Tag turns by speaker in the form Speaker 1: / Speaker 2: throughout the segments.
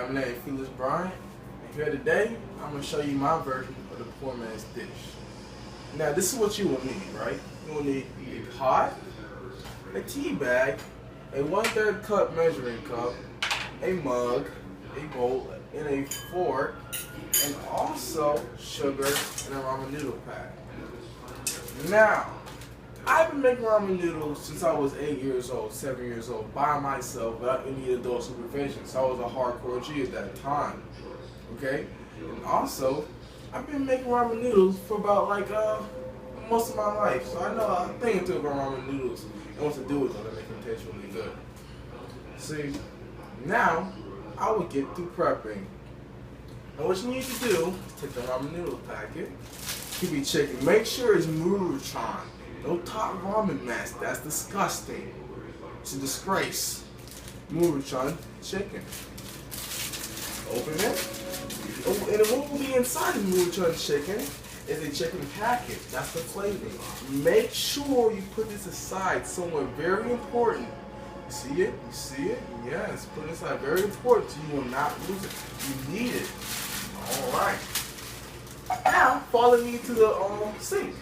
Speaker 1: My name is Felix Bryant, and here today, I'm going to show you my version of the poor man's dish. Now, this is what you will need, right? You will need a pot, a tea bag, a 1/3 cup measuring cup, a mug, a bowl, and a fork, and also sugar and a ramen noodle pack. Now, I've been making ramen noodles since I was 8 years old, 7 years old, by myself, without any adult supervision. So I was a hardcore G at that time. Okay? And also, I've been making ramen noodles for about most of my life. So I know a thing or two about ramen noodles and what to do with them to make them taste really good. See, now I will get through prepping. Now what you need to do is take the ramen noodle packet, keep it chicken. Make sure it's Muruchan. No top ramen mess. That's disgusting. It's a disgrace. Muruchan chicken. Open it. Oh, and what will be inside the Muruchan chicken is a chicken packet. That's the flavor. Make sure you put this aside somewhere very important. You see it? You see it? Yes. Put it aside. Very important so you will not lose it. You need it. Alright. Now, follow me to the sink.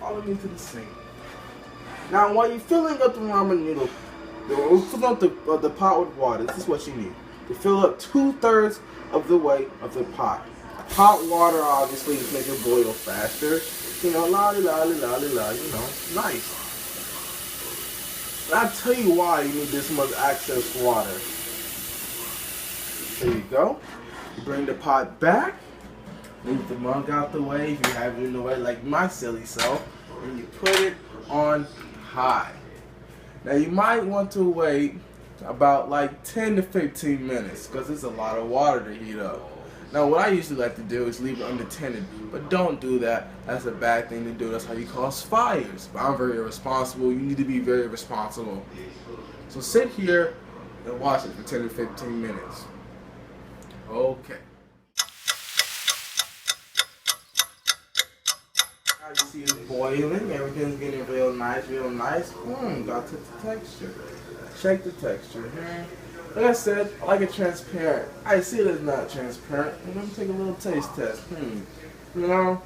Speaker 1: Follow me to the sink. Now, while you're filling up the ramen noodle, fill up the pot with water. This is what you need. To fill up 2/3 of the way of the pot. Hot water, obviously, to make it boil faster. You know, nice. And I'll tell you why you need this much excess water. There you go. You bring the pot back. Move the mug out the way if you have it in the way, like my silly self, and you put it on high. Now you might want to wait about 10 to 15 minutes because it's a lot of water to heat up. Now what I usually like to do is leave it unattended, but don't do that. That's a bad thing to do. That's how you cause fires. But I'm very irresponsible. You need to be very responsible. So sit here and watch it for 10 to 15 minutes. Okay. You see it's boiling, everything's getting real nice, gotta check the texture. Check the texture. Like I said, I like it transparent. I see it as not transparent. Let me take a little taste test. No,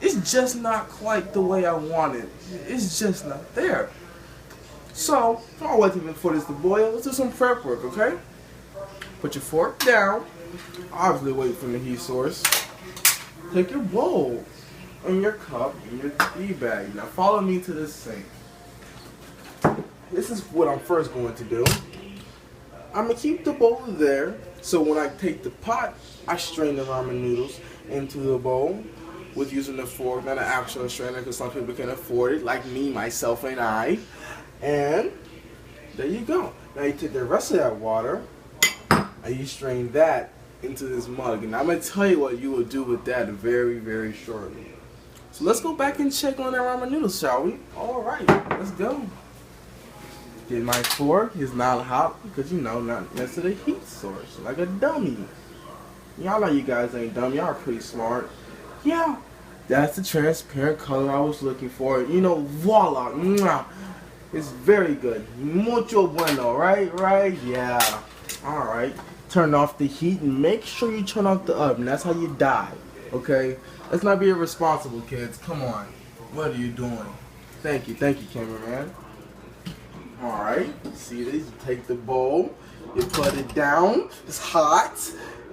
Speaker 1: it's just not quite the way I want it. It's just not there. So, I'll wait for this to boil. Let's do some prep work, okay? Put your fork down. Obviously wait for the heat source. Take your bowl and your cup and your tea bag. Now follow me to this sink. This is what I'm first going to do. I'm going to keep the bowl there, so when I take the pot, I strain the ramen noodles into the bowl with using a fork, not an actual strainer, because some people can afford it, like me, myself, and I. And there you go. Now you take the rest of that water and you strain that into this mug. And I'm going to tell you what you will do with that very, very shortly. So let's go back and check on that ramen noodles, shall we? Alright, let's go. Get my fork. It's not hot because, not next to the heat source. Like a dummy. Y'all know you guys ain't dumb. Y'all are pretty smart. Yeah, that's the transparent color I was looking for. Voila. Mwah. It's very good. Mucho bueno, right? Yeah. Alright. Turn off the heat and make sure you turn off the oven. That's how you die. Okay? Let's not be irresponsible, kids. Come on. What are you doing? Thank you, cameraman. Alright, see this? You take the bowl, you put it down, it's hot,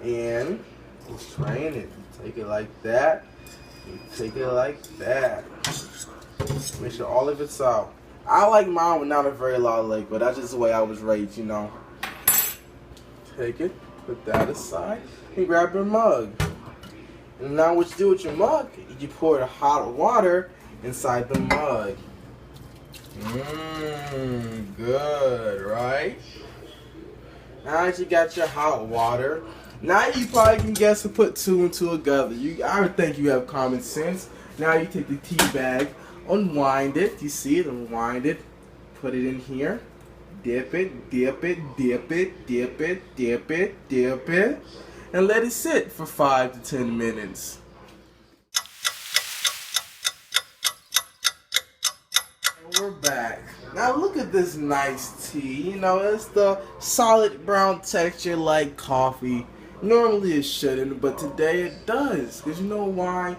Speaker 1: and you strain it. You take it like that, you take it like that. Make sure all of it's out. I like mine with not a very loud lick, but that's just the way I was raised, Take it, put that aside, and grab your mug. And now what you do with your mug, you pour the hot water inside the mug. Good, right? Now that you got your hot water, now you probably can guess to put two and two together. I would think you have common sense. Now you take the tea bag, unwind it. You see it? Unwind it. Put it in here. Dip it, dip it, dip it, dip it, dip it, dip it, and let it sit for 5 to 10 minutes. And we're back. Now look at this nice tea. You know, it's the solid brown texture like coffee. Normally it shouldn't, but today it does. Because you know why?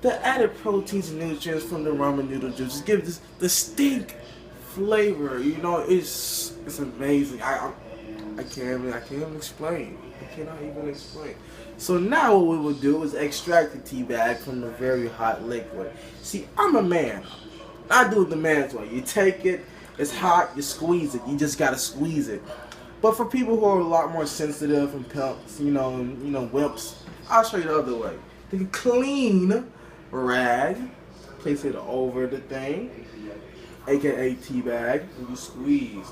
Speaker 1: The added proteins and nutrients from the ramen noodle juices give this distinct flavor. You know, it's amazing. I can't even explain. I cannot even explain. So now what we will do is extract the tea bag from the very hot liquid. See, I'm a man. I do it the man's way. You take it, it's hot, you squeeze it. You just gotta squeeze it. But for people who are a lot more sensitive and pimps, you know, wimps, I'll show you the other way. Take a clean rag, place it over the thing, aka tea bag, and you squeeze.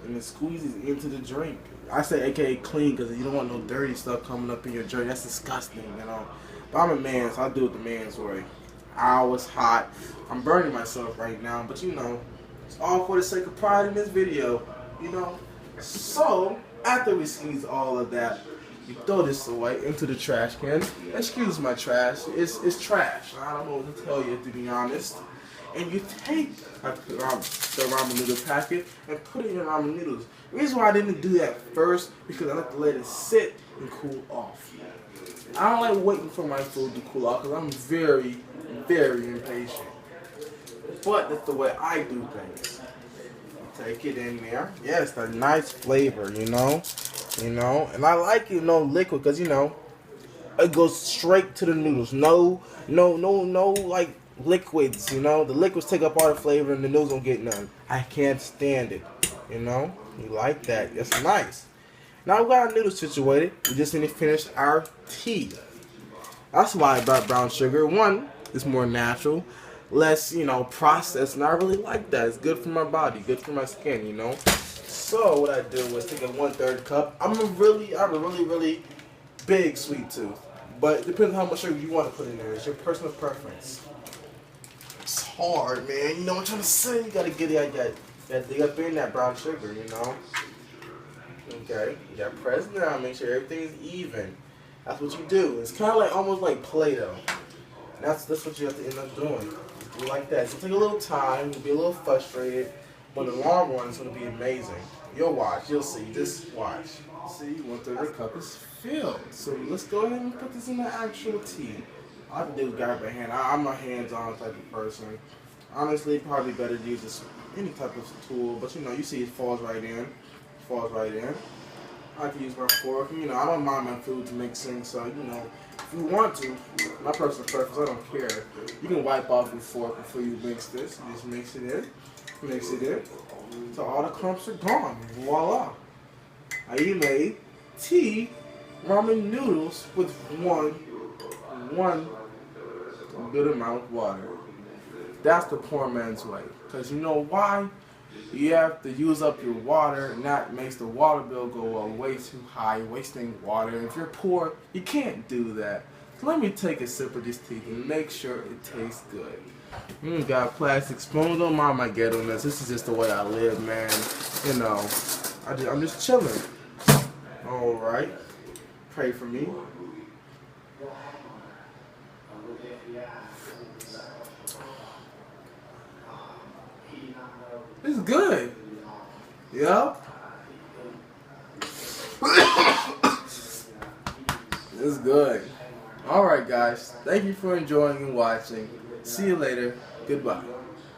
Speaker 1: And it squeezes into the drink. I say aka clean because you don't want no dirty stuff coming up in your drink. That's disgusting, you know. But I'm a man, so I do it the man's way. I was hot. I'm burning myself right now, but you know, it's all for the sake of pride in this video, you know. So, after we squeeze all of that, you throw this away into the trash can. Excuse my trash. It's trash. I don't know what to tell you, to be honest. And you take the ramen noodle packet and put it in ramen noodles. The reason why I didn't do that first, because I like to let it sit and cool off. I don't like waiting for my food to cool off because I'm very, very impatient. But that's the way I do things. Take it in there. Yeah, it's a nice flavor, you know. And I like it, liquid, because it goes straight to the noodles. No, like liquids, The liquids take up all the flavor, and the noodles don't get none. I can't stand it, You like that? It's nice. Now we got our noodles situated. We just need to finish our tea. That's why I brought brown sugar. One, it's more natural, less, processed, and I really like that. It's good for my body, good for my skin, So what I do is take a 1/3 cup. I have a really big sweet tooth, but it depends on how much sugar you want to put in there. It's your personal preference. It's hard, man. You know what I'm trying to say? You gotta get it. Dig up in that brown sugar, Okay, you gotta press down, make sure everything's even. That's what you do. It's kind of like almost like Play-Doh. That's what you have to end up doing. You like that. So take a little time. You'll be a little frustrated, but in the long run, it's gonna be amazing. You'll watch. You'll see. Just watch. See, 1/3 cup is filled. So let's go ahead and put this in the actual tea. All I have to do is grab my hand. I'm a hands-on type of person. Honestly, probably better to use this any type of tool, but you see it falls right in. I can use my fork. I don't mind my food mixing, so if you want to, my personal preference, I don't care. You can wipe off your fork before you mix this. You just mix it in, so all the clumps are gone. Voila! I made tea ramen noodles with one good amount of water. That's the poor man's way. Because you know why? You have to use up your water, and that makes the water bill go way too high, wasting water. If you're poor, you can't do that. So let me take a sip of this tea and make sure it tastes good. Got plastic spoons. Don't mind my ghetto-ness. This is just the way I live, man. I'm just chilling. All right. Pray for me. It's good. Yup. It's good. Alright guys. Thank you for enjoying and watching. See you later. Goodbye.